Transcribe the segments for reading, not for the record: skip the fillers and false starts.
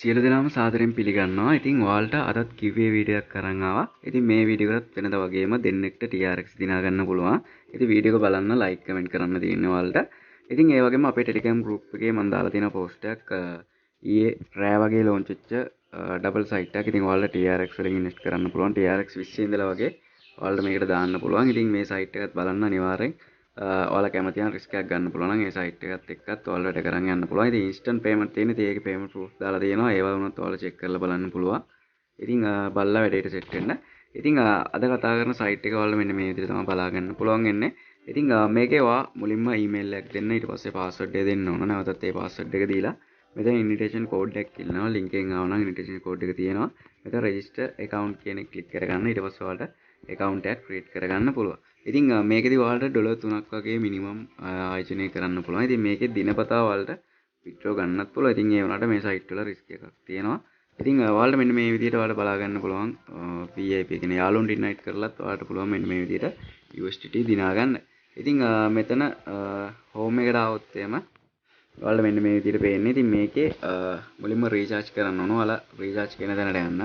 සියලු දෙනාම සාදරයෙන් පිළිගන්නවා. ඉතින් ඔයාලට අදත් කිව්වේ වීඩියෝ එකක් අරන් ආවා. ඉතින් මේ වීඩියෝ එකත් වෙනදා වගේම දෙන්නෙක්ට TRX දිනා ගන්න පුළුවන්. ඉතින් වීඩියෝ එක බලන්න ලයික් කමෙන්ට් කරන්න තියෙනවා ඔයාලට. ඉතින් ඒ වගේම අපේ Telegram group එකේ මම දාලා තියෙන post එකක් ඊයේ රෑ වගේ launch වෙච්ච double site එකක්. ඉතින් ඔයාලට TRX වලින් invest කරන්න පුළුවන්. TRX 20 ඉඳලා වගේ ඔයාලට මේකට දාන්න පුළුවන්. ඉතින් මේ site එකත් බලන්න අනිවාර්යෙන් ඔයාලා කැමති නම් රිස්ක් එකක් ගන්න පුළුවන් නම් ඒ සයිට් එකත් එක්කත් ඔයාලා වැඩ කරන් යන්න පුළුවන්. ඉතින් instant payment තියෙන. ඉතින් ඒකේ payment proof දාලා තියෙනවා. ඒවා වුණත් ඔයාලා check කරලා බලන්න පුළුවන්. ඉතින් බලලා වැඩේට set වෙන්න. ඉතින් අද කතා කරන සයිට් එක ඔයාලා මෙන්න මේ විදිහට තමයි බලා ගන්න පුළුවන් වෙන්නේ. ඉතින් මේකේ ඔයා මුලින්ම email එකක් දෙන්න. ඊට පස්සේ password එක දෙන්න ඕන. නැවතත් ඒ password එක දීලා මෙතන invitation code එකක් ඉල්ලනවා. link එකෙන් ආව නම් invitation code එක තියෙනවා. මෙතන register account කියන එක click කරගන්න. ඊට පස්සේ ඔයාලට account එකක් create කරගන්න පුළුවන්. ඉතින් මේකෙදි ඔයාලට ඩොලර් 3ක් වගේ මිනිමම් ආයෝජනය කරන්න පුළුවන්. ඉතින් මේකේ දිනපතා ඔයාලට withdraw ගන්නත් පුළුවන්. ඉතින් ඒ වුණාට මේ site වල risk එකක් තියෙනවා. ඉතින් ඔයාලට මෙන්න මේ විදිහට ඔයාලට බලා ගන්න පුළුවන් VIP කියන්නේ යාළුවන්ට invite කරලත් ඔයාලට පුළුවන් මෙන්න මේ විදිහට USDT දිනා ගන්න. ඉතින් මෙතන home එකට ආවොත් එම ඔයාලට මෙන්න මේ විදිහට පේන්නේ. ඉතින් මේකේ මුලින්ම recharge කරන්න ඕන. ඔයාලා recharge කියන තැනට යන්න.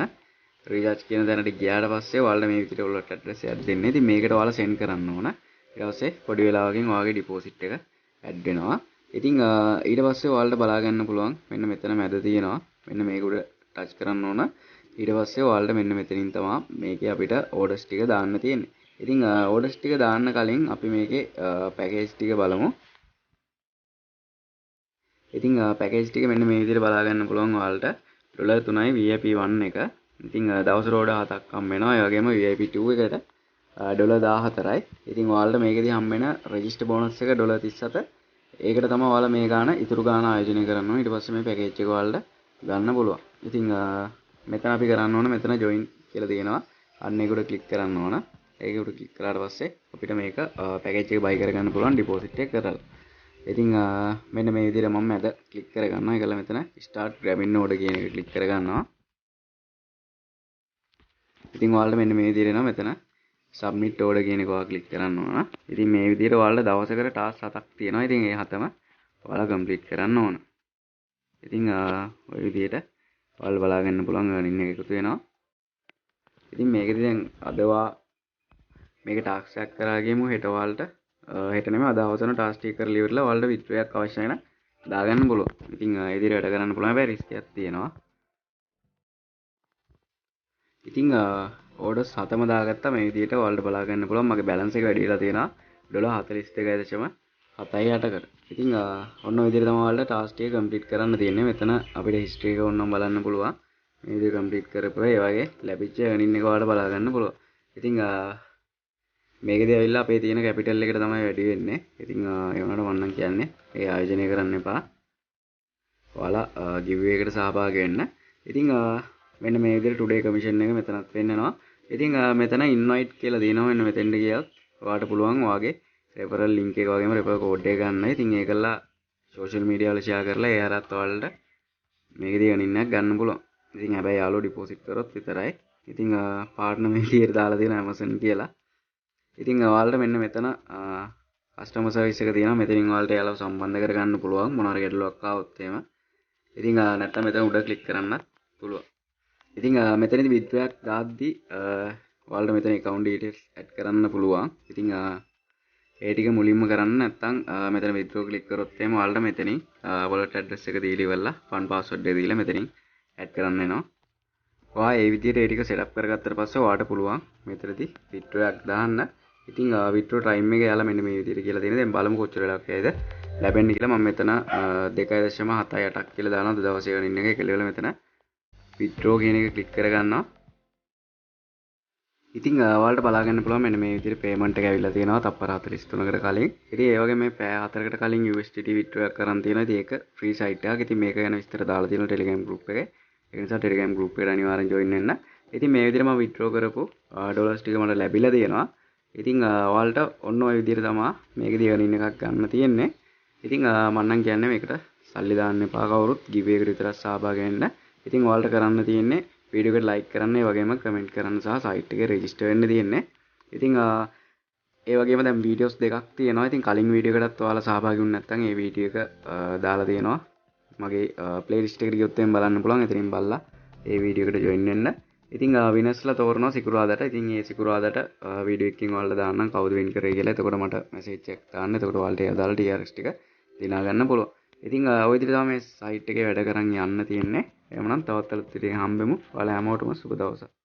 රීචාර්ජ් කියන තැනට ගියාට පස්සේ ඔයාලට මේ විදිහට ඔයාලට ඇඩ්‍රස් එකක් දෙන්න. ඉතින් මේකට ඔයාලා send කරන්න ඕන. ඊට පස්සේ පොඩි වෙලාවකින් ඔයාගේ deposit එක add වෙනවා. ඉතින් ඊට පස්සේ ඔයාලට බලා ගන්න පුළුවන් මෙන්න මෙතන මැද තියෙනවා. මෙන්න මේක උඩ touch කරන්න ඕන. ඊට පස්සේ ඔයාලට මෙන්න මෙතනින් තමයි මේකේ අපිට orders ටික දාන්න තියෙන්නේ. ඉතින් orders ටික දාන්න කලින් අපි මේකේ package ටික බලමු. ඉතින් package ටික මෙන්න මේ විදිහට බලා ගන්න පුළුවන් ඔයාලට ඩොලර් 3යි VIP 1 එක. ඉතින් දවසට ඕඩර් 7ක් හම්බ වෙනවා. ඒ වගේම VIP 2 එකට ඩොලර් 14යි. ඉතින් ඔයාලට මේකෙදි හම්බ වෙන රෙජිස්ටර් බෝනස් එක ඩොලර් 37. ඒකට තමයි ඔයාලා මේ ගාන ඉතුරු ගාන ආයෝජනය කරන්න ඕනේ. ඊට පස්සේ මේ පැකේජ් එක ඔයාලට ගන්න පුළුවන්. ඉතින් මෙතන අපි කරන්න ඕන මෙතන join කියලා තියෙනවා. අන්න ඒක උඩ ක්ලික් කරන්න ඕන. ඒක උඩ ක්ලික් කරාට පස්සේ අපිට මේක පැකේජ් එක buy කරගන්න පුළුවන් ඩිපොසිට් එක කරලා. ඉතින් මෙන්න මේ විදිහට මම මැද ක්ලික් කරගන්නවා. ඒකල මෙතන start grabbing order කියන එක ක්ලික් කරගන්නවා. ඉතින් ඔයාලට මෙන්න මේ විදිහට එනවා. මෙතන submit order කියන එක ඔයාලා ක්ලික් කරන්න ඕන. ඉතින් මේ විදිහට ඔයාලට දවසකට task 7ක් තියෙනවා. ඉතින් ඒ 7ම ඔයාලා complete කරන්න ඕන. ඉතින් ඔය විදිහට ඔයාලා බලා ගන්න පුළුවන් earning එක එකතු වෙනවා. ඉතින් මේකෙදි දැන් අදවා මේක task එකක් කරලා ගියමු. හෙට ඔයාලට හෙට නෙමෙයි අද හවසන task ටික කරලා ඉවරලා ඔයාලට withdraw එකක් අවශ්‍ය වෙන දාගන්න පුළුවන්. ඉතින් ඒ විදිහට වැඩ කරන්න පුළුවන්. හැබැයි risk එකක් තියෙනවා. ඉතින් orders 7ම දාගත්තා. මේ විදිහට ඔයාලට බලා ගන්න පුළුවන්. මගේ balance එක වැඩි වෙලා තියෙනවා ඩොලර් 42.78කට. ඉතින් ඔන්න ඔය විදිහට තමයි ඔයාලට task ටික complete කරන්න තියෙන්නේ. මෙතන අපිට history එක ඕනනම් බලන්න පුළුවන්. මේ විදිහට complete කරපුවා ඒ වගේ ලැබිච්ච earning එක ඔයාලට බලා ගන්න පුළුවන්. ඉතින් මේකදී ඇවිල්ලා අපේ තියෙන capital එකට තමයි වැඩි වෙන්නේ. ඉතින් ඒ වුණාට මම නම් කියන්නේ ඒ ආයෝජනය කරන්න එපා. ඔයාලා giveaway එකට සහභාගී වෙන්න. ඉතින් මෙන්න මේ විදිහට today commission එක මෙතනත් වෙන්නනවා. ඉතින් මෙතන invite කියලා දෙනවා. මෙන්න මෙතෙන්ට ගියොත් ඔයාලට පුළුවන් ඔයාගේ referral link එක වගේම referral code එක ගන්න. ඉතින් ඒකලා social media වල share කරලා ඒ හරහත් ඔයාලට මේකදී earning එකක් ගන්න පුළුවන්. ඉතින් හැබැයි යාළුවෝ deposit කරොත් විතරයි. ඉතින් partner මේ විදිහට දාලා තියෙනවා Amazon කියලා. ඉතින් ඔයාලට මෙන්න මෙතන customer service එක තියෙනවා. මෙතනින් ඔයාලට යාළුවව සම්බන්ධ කරගන්න පුළුවන් මොනවාරි ගැටලුවක් ආවොත් එහෙම. ඉතින් නැත්තම් මෙතන උඩ ක්ලික් කරන්නත් පුළුවන්. ඉතින් මෙතනදී withdraw එකක් දාද්දි ඔයාලට මෙතන account details add කරන්න පුළුවන්. ඉතින් ඒ ටික මුලින්ම කරන්න නැත්නම් මෙතන withdraw click කරොත් එහෙම ඔයාලට මෙතනින් wallet address එක දීලා ඉවරලා fund password එක දීලා මෙතනින් add කරන්න වෙනවා. ඔයා ඒ විදිහට ඒ ටික setup කරගත්තට පස්සේ ඔයාලට පුළුවන් මෙතනදී withdraw එකක් දාන්න. ඉතින් withdraw time එක යාලා මෙන්න මේ විදිහට කියලා තියෙනවා. දැන් බලමු කොච්චර වෙලාවක් යයිද ලැබෙන්නේ කියලා. මම මෙතන 2.78ක් කියලා දානවා දවසේ earning එක. ඒක ලෙවල මෙතන withdraw කියන එක click කරගන්නවා. ඉතින් ඔයාලට බලා ගන්න පුළුවන් මෙන්න මේ විදිහට payment එක ඇවිල්ලා තියෙනවා තප්පර 43කට කලින්. ඉතින් ඒ වගේ මේ පැය 4කට කලින් USDT withdraw එකක් කරන් තියෙනවා. ඉතින් ඒක free site එකක්. ඉතින් මේක ගැන විස්තර දාලා තියෙනවා Telegram group එකේ. ඒ නිසා Telegram group එකට අනිවාර්යෙන් join වෙන්න. ඉතින් මේ විදිහට මම withdraw කරපු dollars ටික මට ලැබිලා තියෙනවා. ඉතින් ඔයාලට ඔන්න ඔය විදිහට තමයි මේකදී earning එකක් ගන්න තියෙන්නේ. ඉතින් මම නම් කියන්නේ මේකට සල්ලි දාන්න එපා කවුරුත් giveaway එකට විතරක් සහභාගී වෙන්න. ඉතින් ඔයාලට කරන්න තියෙන්නේ වීඩියෝ එකට like කරන්න, ඒ වගේම comment කරන්න සහ site එකේ register වෙන්න තියෙන්නේ. ඉතින් ඒ වගේම දැන් videos දෙකක් තියෙනවා. ඉතින් කලින් වීඩියෝ එකටත් ඔයාලා සහභාගී වුණ නැත්නම් ඒ වීඩියෝ එක දාලා තියෙනවා මගේ ප්ලේලිස්ට් එකට ගියොත් එහෙම බලන්න පුළුවන්. එතනින් බලලා ඒ වීඩියෝ එකට join වෙන්න. ඉතින් විනර්ස්ලා තෝරනවා සිකුරාදාට. ඉතින් ඒ සිකුරාදාට වීඩියෝ එකකින් ඔයාලට දාන්නම් කවුද වින් කරේ කියලා. එතකොට මට මැසේජ් එකක් දාන්න. එතකොට ඔයාලට ඒ අදාළ TRX ටික දිනා ගන්න පුළුවන්. ඉතින් ඔය විදිහට තමයි මේ සයිට් එකේ වැඩ කරන් යන්න තියෙන්නේ. එහෙමනම් තවත් අලුත් විදිහකින් හම්බෙමු. ඔයාලා හැමෝටම සුබ දවසක්.